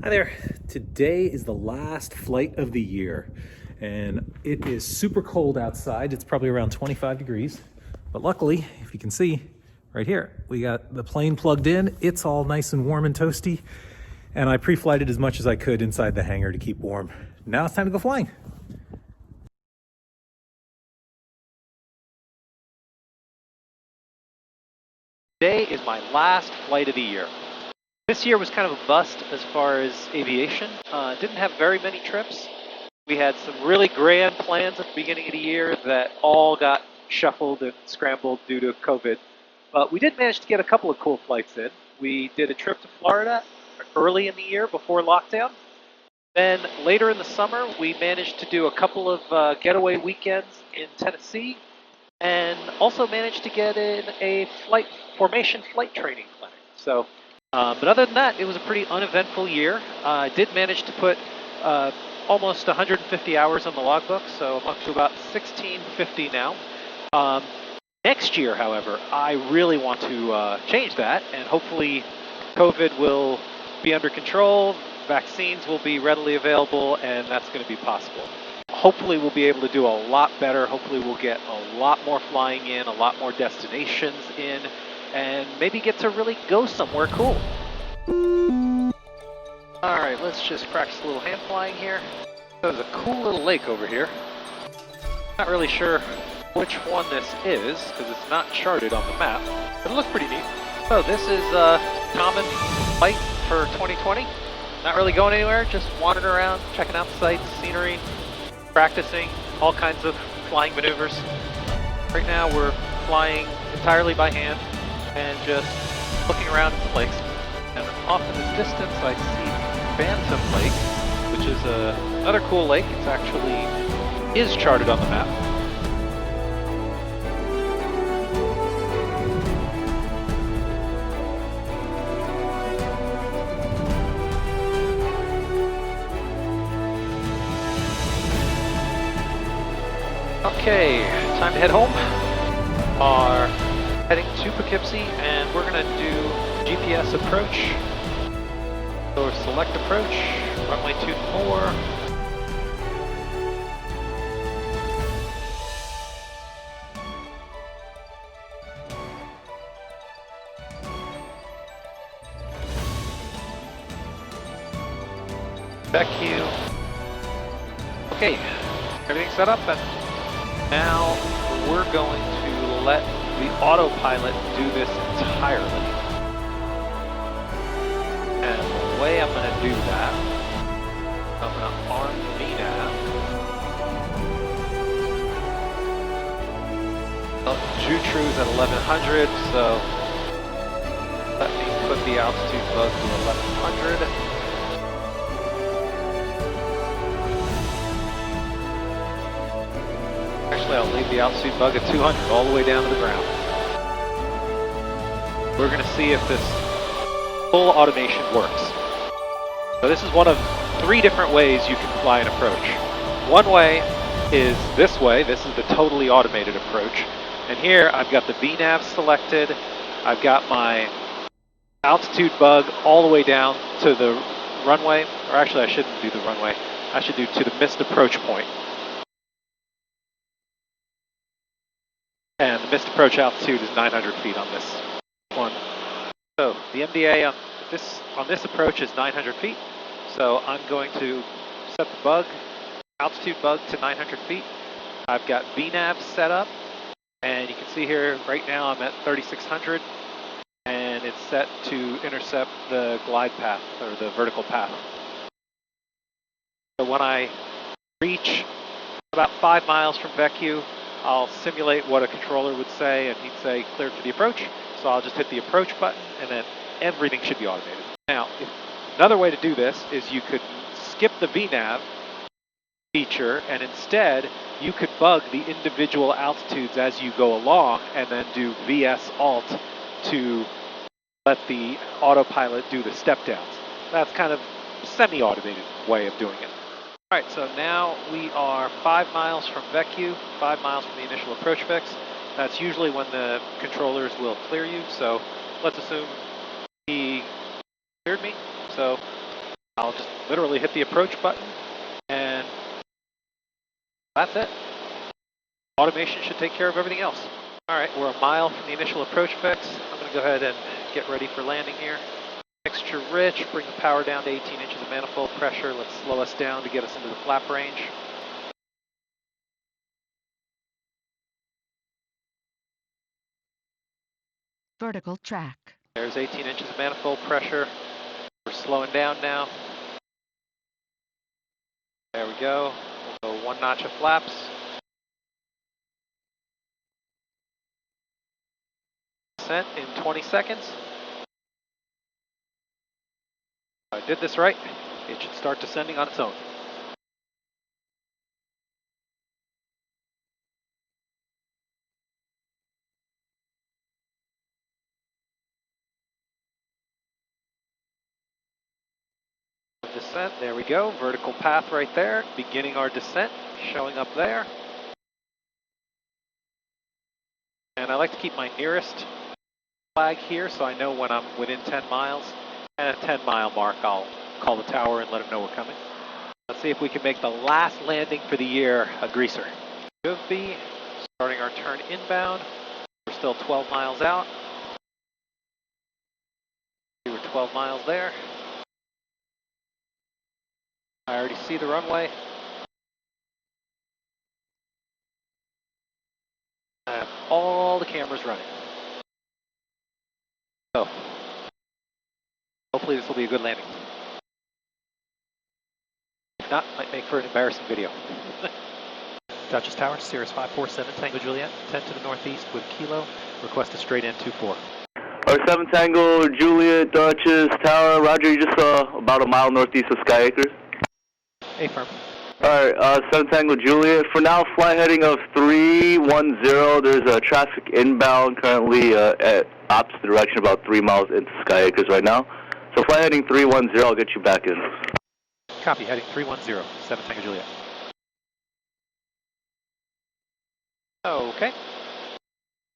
Hi there. Today is the last flight of the year, and it is super cold outside. It's probably around 25 degrees, but luckily, if you can see right here, we got the plane plugged in. It's all nice and warm and toasty, and I pre-flighted as much as I could inside the hangar to keep warm. Now it's time to go flying. Today is my last flight of the year. This year was kind of a bust as far as aviation. Didn't have very many trips. We had some really grand plans at the beginning of the year that all got shuffled and scrambled due to COVID. But we did manage to get a couple of cool flights in. We did a trip to Florida early in the year before lockdown. Then later in the summer, we managed to do a couple of getaway weekends in Tennessee, and also managed to get in a flight formation flight training clinic. But other than that, it was a pretty uneventful year. I did manage to put almost 150 hours on the logbook, so I'm up to about 1650 now. Next year, however, I really want to change that, and hopefully COVID will be under control, vaccines will be readily available, and that's going to be possible. Hopefully we'll be able to do a lot better. Hopefully we'll get a lot more flying in, a lot more destinations in, and maybe get to really go somewhere cool. All right, let's just practice a little hand flying here. There's a cool little lake over here. Not really sure which one this is, because it's not charted on the map, but it looks pretty neat. So this is a common flight for 2020. Not really going anywhere, just wandering around, checking out the sights, scenery, practicing all kinds of flying maneuvers. Right now we're flying entirely by hand and just looking around at the lakes. And off in the distance I see Phantom Lake, which is another cool lake. It's actually is charted on the map. Okay, time to head home. Are heading to Poughkeepsie, and we're gonna do GPS approach. So select approach, runway 24. Vecchio. Okay, everything's set up, and now we're going to let the autopilot do this entirely. And the way I'm going to do that, I'm going to arm VNAV. Jutru's at 1100, so let me put the altitude bug to 1100. Actually, I'll leave the altitude bug at 200 all the way down to the ground. We're going to see if this full automation works. So this is one of 3 different ways you can fly an approach. One way is this way. This is the totally automated approach. And here I've got the VNAV selected. I've got my altitude bug all the way down to the runway. Or actually, I shouldn't do the runway. I should do to the missed approach point. And the missed approach altitude is 900 feet on this one. So the MDA on this approach is 900 feet. So I'm going to set the bug, altitude bug to 900 feet. I've got VNAV set up, and you can see here right now I'm at 3600, and it's set to intercept the glide path, or the vertical path. So when I reach about 5 miles from Vecchio, I'll simulate what a controller would say, and he'd say clear for the approach. So I'll just hit the approach button, and then everything should be automated. Now, another way to do this is you could skip the VNAV feature, and instead you could bug the individual altitudes as you go along, and then do VS Alt to let the autopilot do the step downs. That's kind of semi-automated way of doing it. All right, so now we are 5 miles from Vecchio, 5 miles from the initial approach fix. That's usually when the controllers will clear you, so let's assume he cleared me. So I'll just literally hit the approach button, and that's it. Automation should take care of everything else. All right, we're a mile from the initial approach fix. I'm going to go ahead and get ready for landing here. Mixture rich, bring the power down to 18 inches of manifold pressure. Let's slow us down to get us into the flap range. Vertical track. There's 18 inches of manifold pressure. We're slowing down now. There we go. We'll go one notch of flaps. Descent in 20 seconds. If I did this right, it should start descending on its own. Descent, there we go. Vertical path right there. Beginning our descent, showing up there. And I like to keep my nearest flag here so I know when I'm within 10 miles. And at 10-mile mark, I'll call the tower and let them know we're coming. Let's see if we can make the last landing for the year a greaser. Should be. Starting our turn inbound. We're still 12 miles out. We were 12 miles there. I already see the runway. I have all the cameras running. So, hopefully this will be a good landing. If not, might make for an embarrassing video. Duchess Tower, Sirius 547, Tango Juliet, 10 to the northeast with Kilo. Request a straight in 24. Our 7 Tango Juliet, Duchess Tower, Roger, you just about a mile northeast of Sky Acres. Affirm. Alright, 7 Tango Juliet, for now flight heading of 310, there's traffic inbound currently at opposite direction about 3 miles into Sky Acres right now. So flight heading 310, I'll get you back in. Copy, heading 310, 7 Tango Juliet. Okay.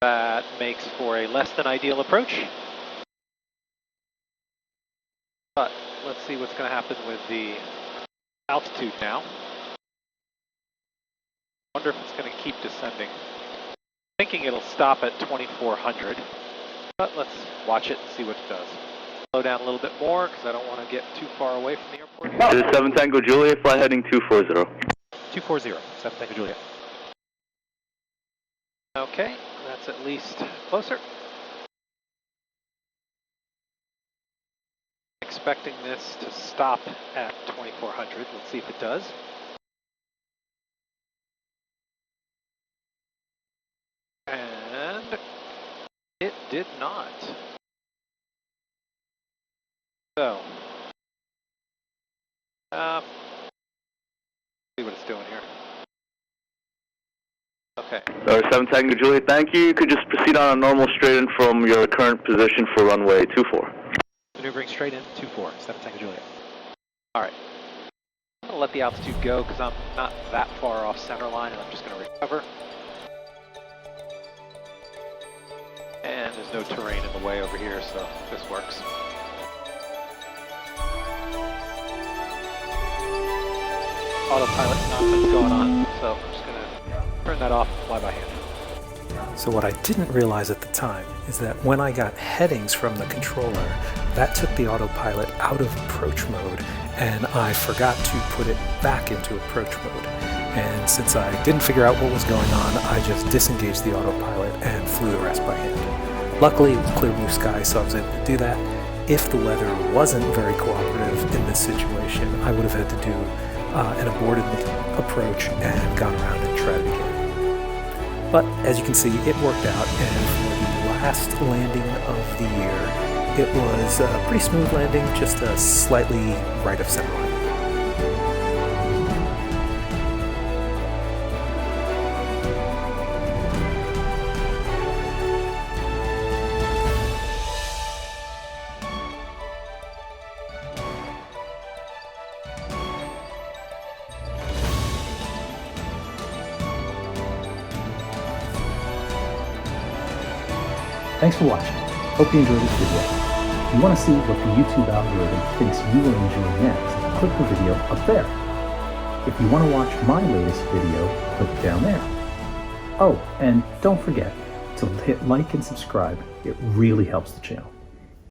That makes for a less than ideal approach. But let's see what's going to happen with the altitude now. Wonder if it's going to keep descending. Thinking it'll stop at 2400, but let's watch it and see what it does. Slow down a little bit more because I don't want to get too far away from the airport. This is 7 Tango Juliet, flight heading 240. 240, 7 Tango Juliet. Okay, that's at least closer. Expecting this to stop at 2400. Let's see if it does. And it did not. So, see what it's doing here. Okay. Alright, 7 Tango Juliet, thank you. You could just proceed on a normal straight in from your current position for runway 24. Maneuvering straight in, 24, 7 Tango Juliet. Alright. I'm going to let the altitude go because I'm not that far off center line and I'm just going to recover. And there's no terrain in the way over here, so this works. Autopilot nonsense going on, so I'm just going to turn that off and fly by hand. So what I didn't realize at the time is that when I got headings from the controller, that took the autopilot out of approach mode, and I forgot to put it back into approach mode. And since I didn't figure out what was going on, I just disengaged the autopilot and flew the rest by hand. Luckily, it was clear blue sky, so I was able to do that. If the weather wasn't very cooperative in this situation, I would have had to do an aborted approach and gone around and tried it again. But as you can see, it worked out, and for the last landing of the year, it was a pretty smooth landing, just slightly right of center line. Thanks for watching. Hope you enjoyed this video. If you want to see what the YouTube algorithm thinks you will enjoy next, click the video up there. If you want to watch my latest video, click down there. Oh, and don't forget to hit like and subscribe. It really helps the channel.